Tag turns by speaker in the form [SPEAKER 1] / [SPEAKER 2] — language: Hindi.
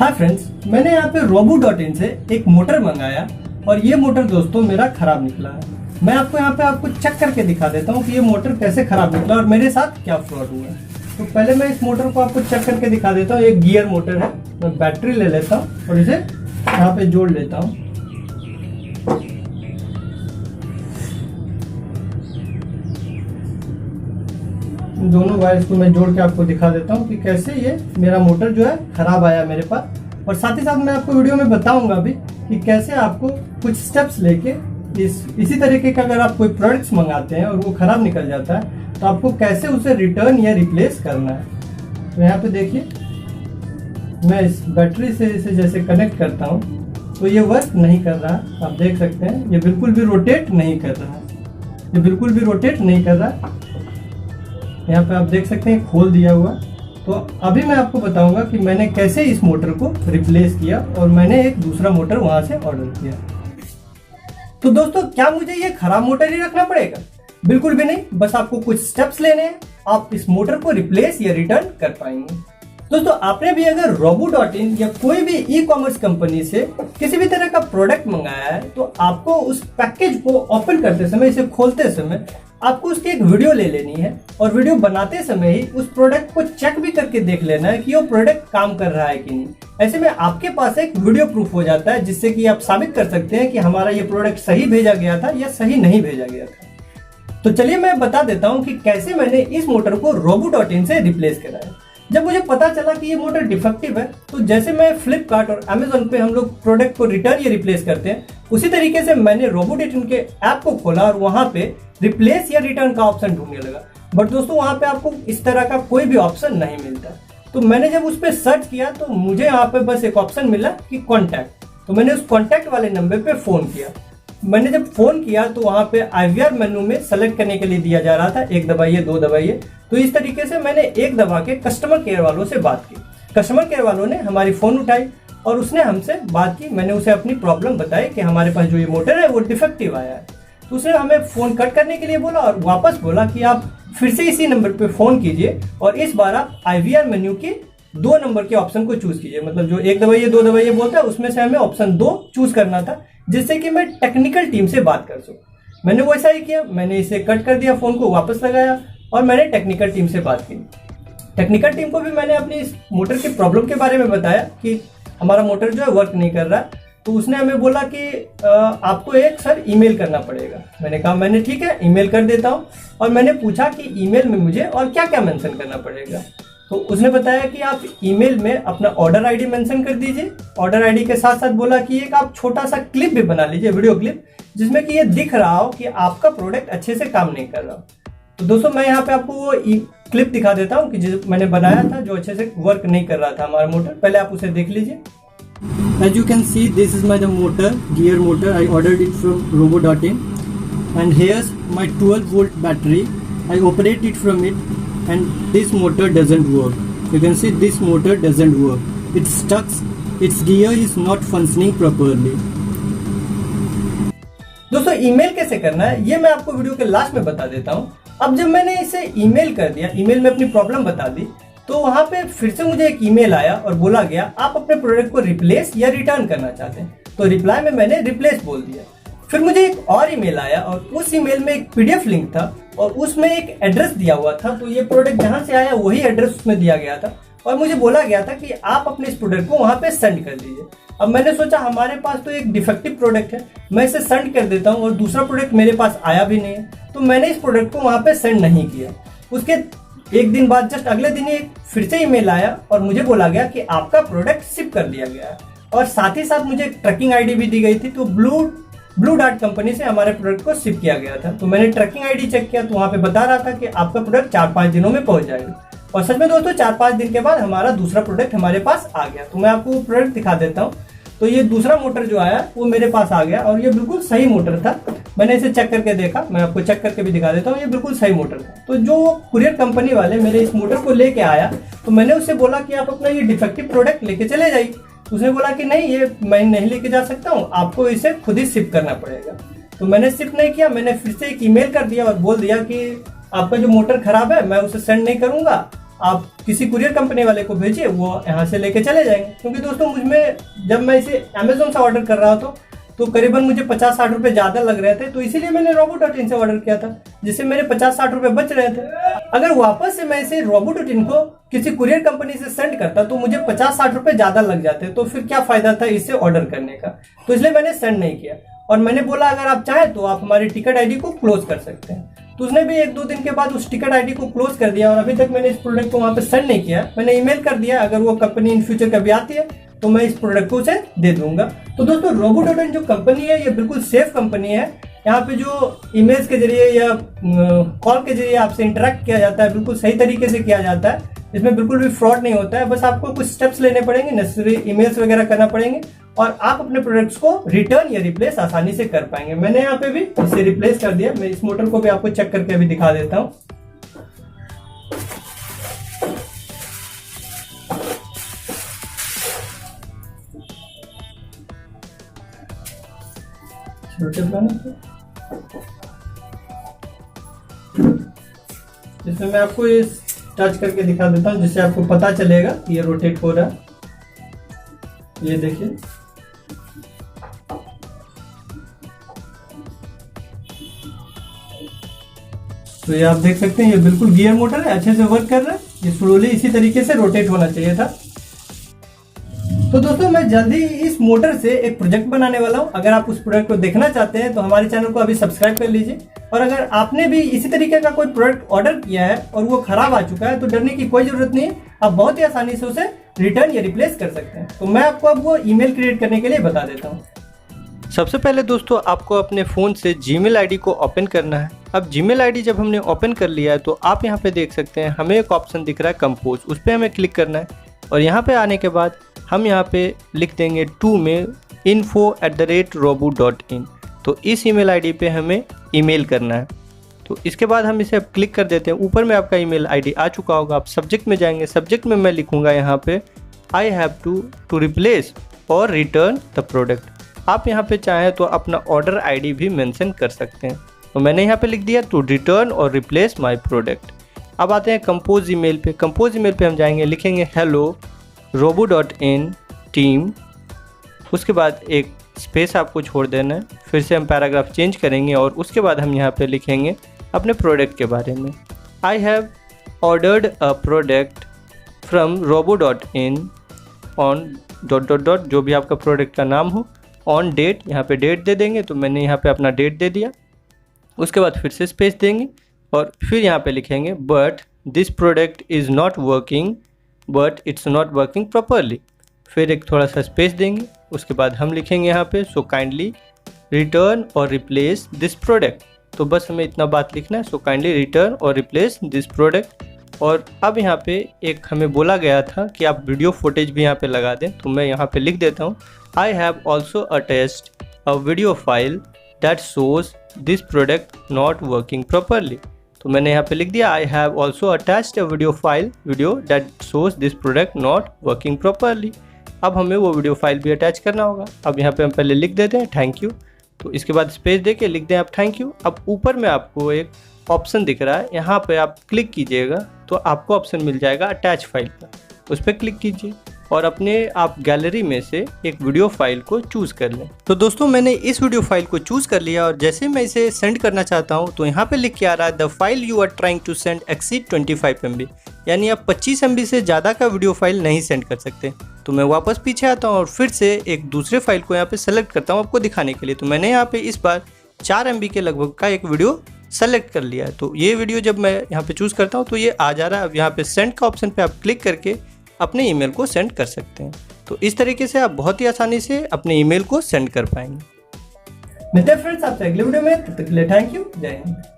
[SPEAKER 1] हाय फ्रेंड्स, मैंने यहाँ पे robo.in से एक मोटर मंगाया और ये मोटर दोस्तों मेरा खराब निकला है। मैं आपको चेक करके दिखा देता हूँ कि ये मोटर कैसे खराब निकला और मेरे साथ क्या फ्रॉड हुआ है। तो पहले मैं इस मोटर को आपको चेक करके दिखा देता हूँ। एक गियर मोटर है। मैं बैटरी ले लेता हूँ और इसे यहाँ पे जोड़ लेता हूँ। दोनों वायर्स को मैं जोड़ के आपको दिखा देता हूँ कि कैसे ये मेरा मोटर जो है खराब आया मेरे पास। और साथ ही साथ मैं आपको वीडियो में बताऊंगा भी कि कैसे आपको कुछ स्टेप्स लेके इसी तरीके का अगर आप कोई प्रोडक्ट्स मंगाते हैं और वो खराब निकल जाता है तो आपको कैसे उसे रिटर्न या रिप्लेस करना है। तो यहाँ पे देखिए, मैं इस बैटरी से इसे जैसे कनेक्ट करता हूँ तो ये वर्क नहीं कर रहा। आप देख सकते हैं ये बिल्कुल भी रोटेट नहीं कर रहा है। ये बिल्कुल भी रोटेट नहीं कर रहा। यहाँ पे आप देख सकते हैं खोल दिया हुआ। तो अभी मैं आपको बताऊंगा कि मैंने कैसे इस मोटर को रिप्लेस किया और मैंने एक दूसरा मोटर वहां से ऑर्डर किया। तो दोस्तों, क्या मुझे ये खराब मोटर ही रखना पड़ेगा? बिल्कुल भी नहीं। बस आपको कुछ स्टेप्स लेने हैं, आप इस मोटर को रिप्लेस या रिटर्न कर पाएंगे। दोस्तों, आपने भी अगर robo.in या कोई भी ई कॉमर्स कंपनी से किसी भी तरह का प्रोडक्ट मंगाया है तो आपको उस पैकेज को ओपन करते समय, इसे खोलते समय आपको उसकी एक वीडियो ले लेनी है और वीडियो बनाते समय ही उस प्रोडक्ट को चेक भी करके देख लेना है कि वो प्रोडक्ट काम कर रहा है कि नहीं। ऐसे में आपके पास एक वीडियो प्रूफ हो जाता है जिससे कि आप साबित कर सकते हैं कि हमारा ये प्रोडक्ट सही भेजा गया था या सही नहीं भेजा गया था। तो चलिए मैं बता देता हूँ कि कैसे मैंने इस मोटर को robo.in से रिप्लेस करा है। जब मुझे पता चला कि ये मोटर डिफेक्टिव है तो जैसे मैं फ्लिपकार्ट और अमेजोन पे हम लोग प्रोडक्ट को रिटर्न या रिप्लेस करते हैं, उसी तरीके से मैंने robo.in के ऐप को खोला और वहां पे रिप्लेस या रिटर्न का ऑप्शन ढूंढने लगा। बट दोस्तों, वहां पे आपको इस तरह का कोई भी ऑप्शन नहीं मिलता। तो मैंने जब उस पर सर्च किया तो मुझे यहाँ पे बस एक ऑप्शन मिला कि कॉन्टैक्ट। तो मैंने उस कॉन्टैक्ट वाले नंबर पे फोन किया। मैंने जब फोन किया तो वहां पे IVR मेनू में सेलेक्ट करने के लिए दिया जा रहा था, एक दबाइए, दो दबाइए। तो इस तरीके से मैंने एक दबा के कस्टमर केयर वालों से बात की। कस्टमर केयर वालों ने हमारी फोन उठाई और उसने हमसे बात की। मैंने उसे अपनी प्रॉब्लम बताई कि हमारे पास जो ये मोटर है वो डिफेक्टिव आया है। तो उसने हमें फोन कट करने के लिए बोला और वापस बोला कि आप फिर से इसी नंबर पे फोन कीजिए और इस बार आप IVR मेन्यू के 2 नंबर के ऑप्शन को चूज कीजिए। मतलब जो एक दबाइए, दो दबाइए बोलता है उसमें से हमें ऑप्शन 2 चूज करना था, जिससे कि मैं टेक्निकल टीम से बात कर सकूं। मैंने वैसा ही किया। मैंने इसे कट कर दिया, फोन को वापस लगाया और मैंने टेक्निकल टीम से बात की। टेक्निकल टीम को भी मैंने अपनी इस मोटर की प्रॉब्लम के बारे में बताया कि हमारा मोटर जो है वर्क नहीं कर रहा। तो उसने हमें बोला कि आपको एक सर ईमेल करना पड़ेगा। मैंने कहा मैंने ठीक है, ईमेल कर देता हूँ। और मैंने पूछा कि ईमेल में मुझे और क्या क्या मेंशन करना पड़ेगा। तो उसने बताया कि आप ईमेल में अपना ऑर्डर आईडी मेंशन कर दीजिए। ऑर्डर आईडी के साथ साथ बोला कि एक आप छोटा सा क्लिप भी बना लीजिए, वीडियो क्लिप, जिसमें कि ये दिख रहा हो कि आपका प्रोडक्ट अच्छे से काम नहीं कर रहा। तो दोस्तों, मैं यहाँ पे आपको वो क्लिप दिखा देता हूँ कि जो मैंने बनाया था, जो अच्छे से वर्क नहीं कर रहा था हमारा मोटर। पहले आप उसे देख लीजिए। As you can see, this is my motor, gear motor. I ordered it from robo.in, and here's my 12 volt battery. I operate it from it, and this motor doesn't work. You can see this motor doesn't work. It's stuck. Its gear is not functioning properly. दोस्तों, ईमेल कैसे करना है ये मैं आपको वीडियो के लास्ट में बता देता हूँ। अब जब मैंने इसे ईमेल कर दिया, ईमेल में अपनी प्रॉब्लम बता दी, तो वहां पे फिर से मुझे एक ईमेल आया और बोला गया आप अपने प्रोडक्ट को रिप्लेस या रिटर्न करना चाहते हैं। तो रिप्लाई में मैंने रिप्लेस बोल दिया। फिर मुझे एक और ईमेल आया और उस ईमेल में एक PDF लिंक था और उसमें एक एड्रेस दिया हुआ था। तो ये प्रोडक्ट जहां से आया वही एड्रेस उसमें दिया गया था और मुझे बोला गया था कि आप अपने इस प्रोडक्ट को वहां पे सेंड कर दीजिए। अब मैंने सोचा हमारे पास तो एक डिफेक्टिव प्रोडक्ट है, मैं इसे सेंड कर देता हूँ और दूसरा प्रोडक्ट मेरे पास आया भी नहीं है। तो मैंने इस प्रोडक्ट को वहां पे सेंड नहीं किया। उसके एक दिन बाद जस्ट अगले दिन ही फिर से ईमेल आया और मुझे बोला गया कि आपका प्रोडक्ट शिप कर दिया गया है। और साथ ही साथ मुझे ट्रैकिंग आईडी भी दी गई थी। तो ब्लू डार्ट कंपनी से हमारे प्रोडक्ट को शिप किया गया था। तो मैंने ट्रैकिंग आईडी चेक किया तो वहां पे बता रहा था कि आपका प्रोडक्ट 4-5 दिनों में पहुंच जाएगा। और सच में दोस्तों, 4-5 दिन के बाद हमारा दूसरा प्रोडक्ट हमारे पास आ गया। तो मैं आपको वो प्रोडक्ट दिखा देता हूँ। तो ये दूसरा मोटर जो आया वो मेरे पास आ गया और ये बिल्कुल सही मोटर था। मैंने इसे चेक करके देखा, मैं आपको चेक करके भी दिखा देता हूँ, ये बिल्कुल सही मोटर था। तो जो कुरियर कंपनी वाले मेरे इस मोटर को लेके आया तो मैंने उससे बोला कि आप अपना ये डिफेक्टिव प्रोडक्ट लेके चले जाइए। उसने बोला कि नहीं, ये मैं नहीं लेके जा सकता हूँ, आपको इसे खुद ही शिप करना पड़ेगा। तो मैंने शिप नहीं किया। मैंने फिर से एक ईमेल कर दिया और बोल दिया कि आपका जो मोटर खराब है मैं उसे सेंड नहीं करूंगा, आप किसी कुरियर कंपनी वाले को भेजिए, वो यहाँ से लेके चले जाएंगे। क्योंकि दोस्तों मुझमें जब मैं इसे अमेजोन से ऑर्डर कर रहा था तो करीबन मुझे 50-60 रुपए ज़्यादा लग रहे थे, तो इसीलिए मैंने Robo.in से ऑर्डर किया था, जिससे मेरे 50-60 रुपए बच रहे थे। अगर वापस से मैं इसे Robo.in को किसी कुरियर कंपनी से सेंड करता तो मुझे 50-60 रुपए ज़्यादा लग जाते, तो फिर क्या फायदा था इसे ऑर्डर करने का। तो इसलिए मैंने सेंड नहीं किया और मैंने बोला अगर आप चाहें तो आप हमारी टिकट आईडी को क्लोज कर सकते हैं। तो उसने भी 1-2 दिन के बाद उस टिकट आईडी को क्लोज कर दिया और अभी तक मैंने इस प्रोडक्ट को वहाँ पे सेंड नहीं किया। मैंने ईमेल कर दिया, अगर वो कंपनी इन फ्यूचर कभी आती है तो मैं इस प्रोडक्ट को उसे दे दूंगा। तो दोस्तों Robo.in जो कंपनी है ये बिल्कुल सेफ कंपनी है। यहाँ पे जो ईमेल्स के जरिए या कॉल के जरिए आपसे इंटरेक्ट किया जाता है बिल्कुल सही तरीके से किया जाता है, इसमें बिल्कुल भी फ्रॉड नहीं होता है। बस आपको कुछ स्टेप्स लेने पड़ेंगे, नेसेसरी ईमेल्स वगैरह करना पड़ेंगे और आप अपने प्रोडक्ट्स को रिटर्न या रिप्लेस आसानी से कर पाएंगे। मैंने यहाँ पे भी इसे रिप्लेस कर दिया। मैं इस मोटर को भी आपको चेक करके अभी दिखा देता हूँ। इसमें मैं आपको ये टच करके दिखा देता हूँ जिससे आपको पता चलेगा कि ये रोटेट हो रहा है। ये देखिए, तो ये आप देख सकते हैं ये बिल्कुल गियर मोटर है, अच्छे से वर्क कर रहा है। ये स्लोली इसी तरीके से रोटेट होना चाहिए था। तो दोस्तों मैं जल्दी इस मोटर से एक प्रोजेक्ट बनाने वाला हूं। अगर आप उस प्रोडक्ट को देखना चाहते हैं तो हमारे चैनल को अभी सब्सक्राइब कर लीजिए। और अगर आपने भी इसी तरीके का कोई प्रोडक्ट ऑर्डर किया है और वो खराब आ चुका है तो डरने की कोई जरूरत नहीं है, आप बहुत ही आसानी से उसे रिटर्न या रिप्लेस कर सकते हैं। तो मैं आपको अब वो ईमेल क्रिएट करने के लिए बता देता हूँ। सबसे पहले दोस्तों आपको अपने फ़ोन से जीमेल आईडी को ओपन करना है। अब जीमेल आईडी जब हमने ओपन कर लिया है तो आप यहाँ पे देख सकते हैं हमें एक ऑप्शन दिख रहा है कंपोज, उस पर हमें क्लिक करना है। और यहाँ पे आने के बाद हम यहाँ पे लिख देंगे टू में info@robo.in। तो इस ईमेल आईडी पे हमें ईमेल करना है। तो इसके बाद हम इसे अब क्लिक कर देते हैं। ऊपर में आपका ईमेल आईडी आ चुका होगा। आप सब्जेक्ट में जाएंगे, सब्जेक्ट में मैं लिखूँगा यहाँ पे आई हैव टू रिप्लेस और रिटर्न द प्रोडक्ट। आप यहाँ पे चाहें तो अपना ऑर्डर आईडी भी मेंशन कर सकते हैं। तो मैंने यहाँ पे लिख दिया टू रिटर्न और रिप्लेस माय प्रोडक्ट। अब आते हैं कंपोज ईमेल पे। कंपोज ईमेल पे हम जाएंगे, लिखेंगे हेलो Robo.in टीम, उसके बाद एक स्पेस आपको छोड़ देना है। फिर से हम पैराग्राफ चेंज करेंगे और उसके बाद हम यहाँ पे लिखेंगे अपने प्रोडक्ट के बारे में। I have ordered a product from Robo.in on ... जो भी आपका प्रोडक्ट का नाम हो, ऑन डेट, यहाँ पे डेट दे देंगे। तो मैंने यहाँ पे अपना डेट दे दिया। उसके बाद फिर से स्पेस देंगे और फिर यहाँ पे लिखेंगे but this product is not working but it's not working properly. फिर एक थोड़ा सा स्पेस देंगे। उसके बाद हम लिखेंगे यहाँ पे सो काइंडली रिटर्न और रिप्लेस दिस प्रोडक्ट। तो बस हमें इतना बात लिखना है, सो काइंडली रिटर्न और रिप्लेस दिस प्रोडक्ट। और अब यहाँ पे एक हमें बोला गया था कि आप वीडियो फुटेज भी यहाँ पे लगा दें, तो मैं यहाँ पे लिख देता हूँ I have also attached a video file that shows this product not working properly. तो मैंने यहाँ पे लिख दिया I have also attached a video that shows this product not working properly. अब हमें वो वीडियो फाइल भी अटैच करना होगा। अब यहाँ पे हम पहले लिख देते हैं थैंक यू। तो इसके बाद स्पेस दे के लिख दें आप थैंक यू। अब ऊपर में आपको एक ऑप्शन दिख रहा है, यहाँ पे आप क्लिक कीजिएगा तो आपको ऑप्शन मिल जाएगा अटैच फाइल का। उस पर क्लिक कीजिए और अपने आप गैलरी में से एक वीडियो फाइल को चूज़ कर लें। तो दोस्तों मैंने इस वीडियो फाइल को चूज़ कर लिया और जैसे मैं इसे सेंड करना चाहता हूं तो यहाँ पे लिख के आ रहा है the file you are trying to send exceed 25 MB, यानी आप 25 MB से ज़्यादा का वीडियो फाइल नहीं सेंड कर सकते। तो मैं वापस पीछे आता हूँ और फिर से एक दूसरे फाइल को यहाँ पे सेलेक्ट करता हूँ आपको दिखाने के लिए। तो मैंने यहाँ पे इस बार 4 MB के लगभग का एक वीडियो सेलेक्ट कर लिया है। तो ये वीडियो जब मैं यहाँ पे चूज़ करता हूँ तो ये आ जा रहा है। अब यहाँ पे सेंड का ऑप्शन पे आप क्लिक करके अपने ईमेल को सेंड कर सकते हैं। तो इस तरीके से आप बहुत ही आसानी से अपने ईमेल को सेंड कर पाएंगे। मिलते हैं फ्रेंड्स आपसे अगले वीडियो में, तब तक के लिए थैंक यू, जय हिंद।